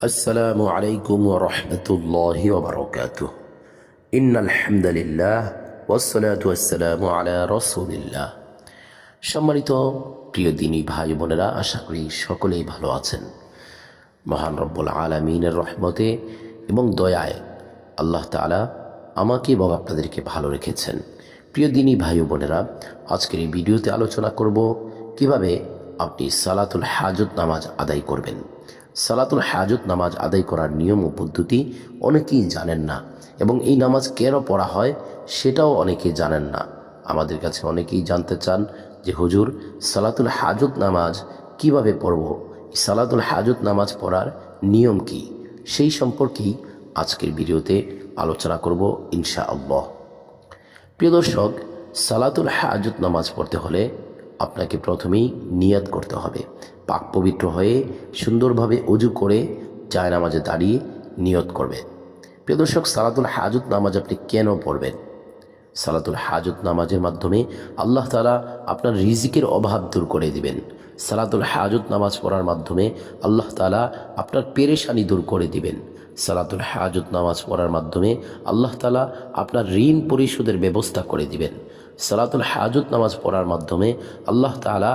আসসালামু আলাইকুম ওয়া রাহমাতুল্লাহি ওয়া বারাকাতুহু। ইন্নাল হামদালিল্লাহ ওয়াসসালাতু ওয়াসসালামু আলা রাসূলিল্লাহ। সম্মানিত প্রিয় দিনী ভাই বোনেরা, আশা করি সকলেই ভালো আছেন। মহান রব্বুল আলামিনের রহমতে এবং দয়ায় আল্লাহ তাআলা আমাকে এবং আপনাদেরকে ভালো রেখেছেন। প্রিয় দিনী ভাই বোনেরা, আজকের এই ভিডিওতে আলোচনা করব কিভাবে আপনি সালাতুল হাজত নামাজ আদায় করবেন। সালাতুল হাজত নামাজ আদায় করার নিয়ম ও পদ্ধতি অনেকেই জানেন না, এবং এই নামাজ কেন পড়া হয় সেটাও অনেকেই জানেন না। আমাদের কাছে অনেকেই জানতে চান যে হুজুর, সালাতুল হাজত নামাজ কিভাবে পড়ব, সালাতুল হাজত নামাজ পড়ার নিয়ম কি, সেই সম্পর্কেই আজকের ভিডিওতে আলোচনা করব ইনশাআল্লাহ। প্রিয় দর্শক, সালাতুল হাজত নামাজ পড়তে হলে আপনাকে প্রথমেই নিয়াত করতে হবে। পাক পবিত্র হয়ে সুন্দরভাবে ওযু করে জায়নামাজে দাঁড়িয়ে নিয়ত করবেন। প্রিয় দর্শক, সালাতুল হাজত নামাজ আপনি কেন পড়বেন? সালাতুল হাজত নামাজের মাধ্যমে আল্লাহ তাআলা আপনার রিজিকের অভাব দূর করে দিবেন। সালাতুল হাজত নামাজ পড়ার মাধ্যমে আল্লাহ তাআলা আপনার পেরেশানি দূর করে দিবেন। সালাতুল হাজত নামাজ পড়ার মাধ্যমে আল্লাহ তাআলা আপনার ঋণ পরিশোধের ব্যবস্থা করে দিবেন। সালাতুল হাজত নামাজ পড়ার মাধ্যমে আল্লাহ তাআলা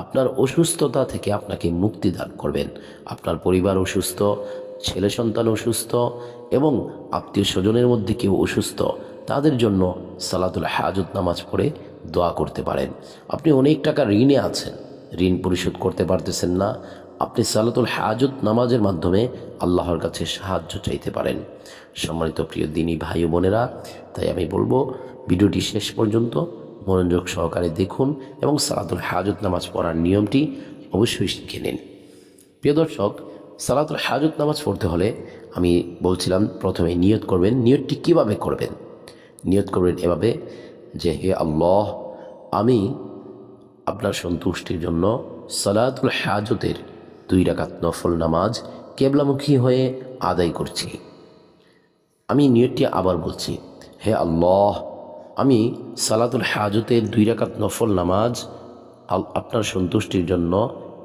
আপনার অসুস্থতা থেকে আপনাকে মুক্তি দান করবেন। আপনার পরিবার অসুস্থ, ছেলে সন্তান অসুস্থ এবং আত্মীয় স্বজনের মধ্যে কেউ অসুস্থ, তাদের জন্য সালাতুল হাজত নামাজ পড়ে দোয়া করতে পারেন। আপনি অনেক টাকা ঋণে আছেন, ঋণ পরিশোধ করতে পারতেছেন না, আপনি সালাতুল হাজত নামাজের মাধ্যমে আল্লাহর কাছে সাহায্য চাইতে পারেন। সম্মানিত প্রিয় দিনী ভাই বোনেরা, তাই আমি বলবো ভিডিওটি শেষ পর্যন্ত মনোযোগ সহকারে দেখুন এবং সালাতুল হাজত নামাজ পড়ার নিয়মটি অবশ্যই শিখে নিন। প্রিয় দর্শক, সালাতুল হাজত নামাজ পড়তে হলে আমি বলছিলাম প্রথমে নিয়ত করবেন। নিয়তটি কিভাবে করবেন? নিয়ত করবেন এভাবে যে, হে আল্লাহ, আমি আপনার সন্তুষ্টির জন্য সালাতুল হাজতের 2 রাকাত নফল নামাজ কেবলামুখী হয়ে আদায় করছি। আমি নিয়তটি আবার বলছি, হে আল্লাহ, আমি সালাতুল হাজতের 2 রাকাত নফল নামাজ আপনার সন্তুষ্টির জন্য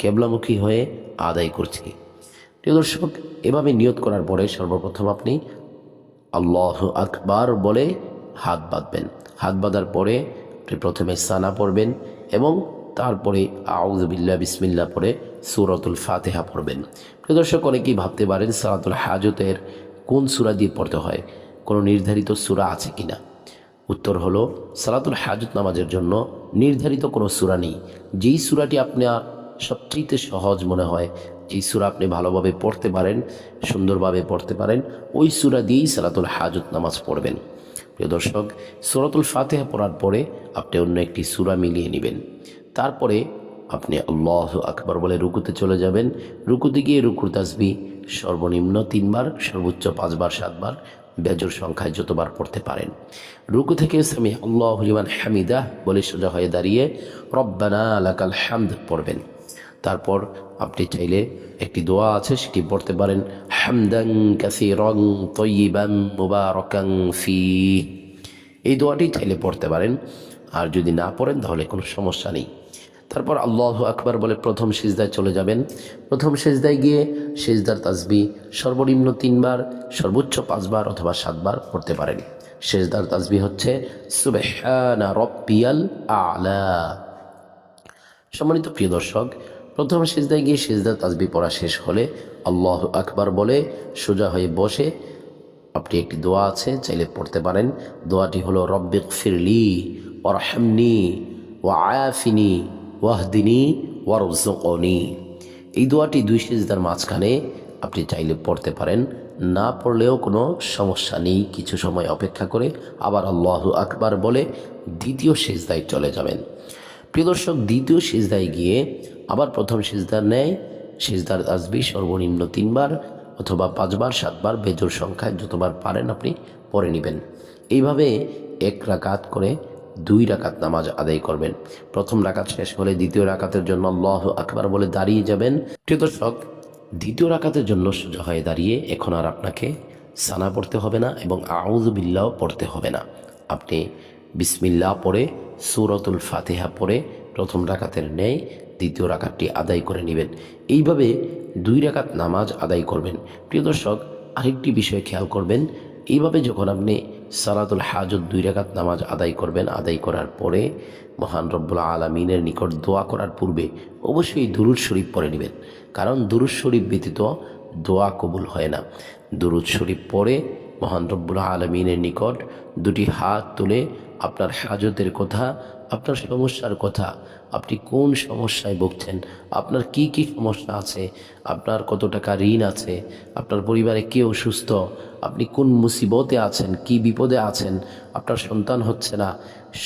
কেবলামুখী হয়ে আদায় করছি। প্রিয় দর্শক, এভাবে নিয়ত করার পরে সর্বপ্রথম আপনি আল্লাহু আকবার বলে হাত বাঁধবেন। হাত বাঁধার পরে আপনি প্রথমে সানা পড়বেন এবং তারপরে আউযু বিল্লাহ বিসমিল্লাহ পড়ে সূরাতুল ফাতিহা পড়বেন। প্রিয় দর্শক, অনেকেই ভাবতে পারেন সালাতুল হাজতের কোন সূরা দিয়ে পড়তে হয়, কোনো নির্ধারিত সূরা আছে কিনা। উত্তর হলো, সালাতুল হাজত নামাজের জন্য নির্ধারিত কোনো সূরা নেই। যেই সূরাটি আপনার সবচেয়ে সহজ মনে হয়, যেই সূরা আপনি ভালোভাবে পড়তে পারেন, সুন্দরভাবে পড়তে পারেন, ওই সূরা দিয়েই সালাতুল হাজত নামাজ পড়বেন। প্রিয় দর্শক, সূরাতুল ফাতিহা পড়ার পরে আপনি অন্য একটি সূরা মিলিয়ে নেবেন। তারপরে আপনি আল্লাহু আকবার বলে রুকুতে চলে যাবেন। রুকুতে গিয়ে রুকুর তাসবিহ সর্বনিম্ন 3 বার, সর্বোচ্চ 5 বার 7 বার, বেজোর সংখ্যায় যতবার পড়তে পারেন। রুকু থেকে সামি আল্লাহু লিমান হামিদাহ বলে সোজা হয়ে দাঁড়িয়ে রব্বানা লাকাল হামদ পড়বেন। তারপর আপনি চাইলে একটি দোয়া আছে, সেটি পড়তে পারেন, হামদান কাসীরান তাইয়িবান মুবারাকান ফীহ। এই দোয়াটি চাইলে পড়তে পারেন, আর যদি না পড়েন তাহলে কোনো সমস্যা নেই। তারপর আল্লাহু আকবার বলে প্রথম সিজদায় চলে যাবেন। প্রথম সিজদায় গিয়ে সিজদার তাসবিহ সর্বনিম্ন 3 বার, সর্বোচ্চ 5 বার অথবা 7 বার পড়তে পারেন। সিজদার তাসবিহ হচ্ছে সুবহানা রাব্বিয়াল আ'লা। সম্মানিত প্রিয় দর্শক, প্রথম সিজদায় গিয়ে সিজদার তাসবিহ পড়া শেষ হলে আল্লাহু আকবার বলে সোজা হয়ে বসে আপনি একটি দোয়া আছে, চাইলে পড়তে পারেন। দোয়াটি হলো, রব্বিগফিরলি ওয়ারহামনি ওয়াআফিনি ওয়াহদিনি ওয়ারযুকনি। এই দোয়াটি 2 সিজদার মাঝখানে আপনি চাইলে পড়তে পারেন, না পড়লেও কোনো সমস্যা নেই। কিছু সময় অপেক্ষা করে আবার আল্লাহু আকবার বলে দ্বিতীয় সিজদায় চলে যাবেন। প্রিয় দর্শক, দ্বিতীয় সিজদায় গিয়ে আবার প্রথম সিজদার ন্যায় সিজদার তাসবিহ সর্বনিম্ন 3 বার অথবা 5 বার 7 বার, বেজোর সংখ্যায় যতবার পারেন আপনি পড়ে নেবেন। এইভাবে 1 রাকাত করে 2 রাকাত নামাজ আদায় করবেন। প্রথম রাকাত শেষ হলে দ্বিতীয় রাকাতের জন্য আল্লাহু আকবার বলে দাঁড়িয়ে যাবেন। প্রিয় দর্শক, দ্বিতীয় রাকাতের জন্য সোজা হয়ে দাঁড়িয়ে এখন আর আপনাকে সানা পড়তে হবে না এবং আউযু বিল্লাহ পড়তে হবে না। আপনি বিসমিল্লাহ পড়ে সূরাতুল ফাতিহা পড়ে প্রথম রাকাতের ন্যায় দ্বিতীয় রাকাতটি আদায় করে নেবেন। এইভাবে 2 রাকাত নামাজ আদায় করবেন। প্রিয় দর্শক, আরেকটি বিষয় খেয়াল করবেন, এইভাবে যখন আপনি সালাতুল হাজত 2 রাকাত নামাজ আদায় করবেন, আদায় করার পরে মহান রব্বুল আলামিনের নিকট দোয়া করার পূর্বে অবশ্যই দুরূদ শরীফ পড়ে নেবেন, কারণ দুরূদ শরীফ ব্যতীত দোয়া কবুল হয় না। দুরূদ শরীফ পড়ে মহান রব্বুল আলামিনের নিকট 2টি হাত তুলে আপনার হাজতের কথা, আপনার সমস্যার কথা, আপনি কোন সমস্যায় ভুগছেন, আপনার কি কি সমস্যা আছে, আপনার কত টাকা ঋণ আছে, আপনার পরিবারে কে অসুস্থ, আপনি কোন মুসিবতে আছেন, কি বিপদে আছেন, আপনার সন্তান হচ্ছে না,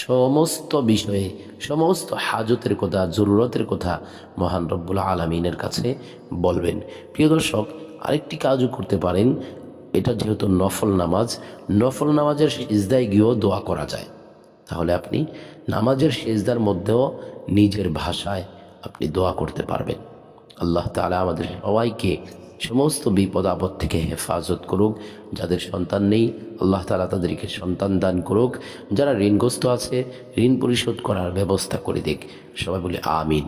সমস্ত বিষয়ে সমস্ত হাজতের কথা, জরুরতের কথা মহান রব্বুল আলামিনের কাছে বলবেন। প্রিয় দর্শক, আরেকটি কাজও করতে পারেন, এটা যেহেতু নফল নামাজ, নফল নামাজের সিজদায় গিয়েও দোয়া করা যায়। তাহলে আপনি নামাজের সিজদার মধ্যেও নিজের ভাষায় আপনি দোয়া করতে পারবেন। আল্লাহ তাআলা আমাদের সবাইকে সমস্ত বিপদ আপদ থেকে হেফাজত করুক। যাদের সন্তান নেই, আল্লাহ তাআলা তাদেরকে সন্তান দান করুক। যারা ঋণগ্রস্ত আছে, ঋণ পরিশোধ করার ব্যবস্থা করে দিক। সবাই বলে আমিন।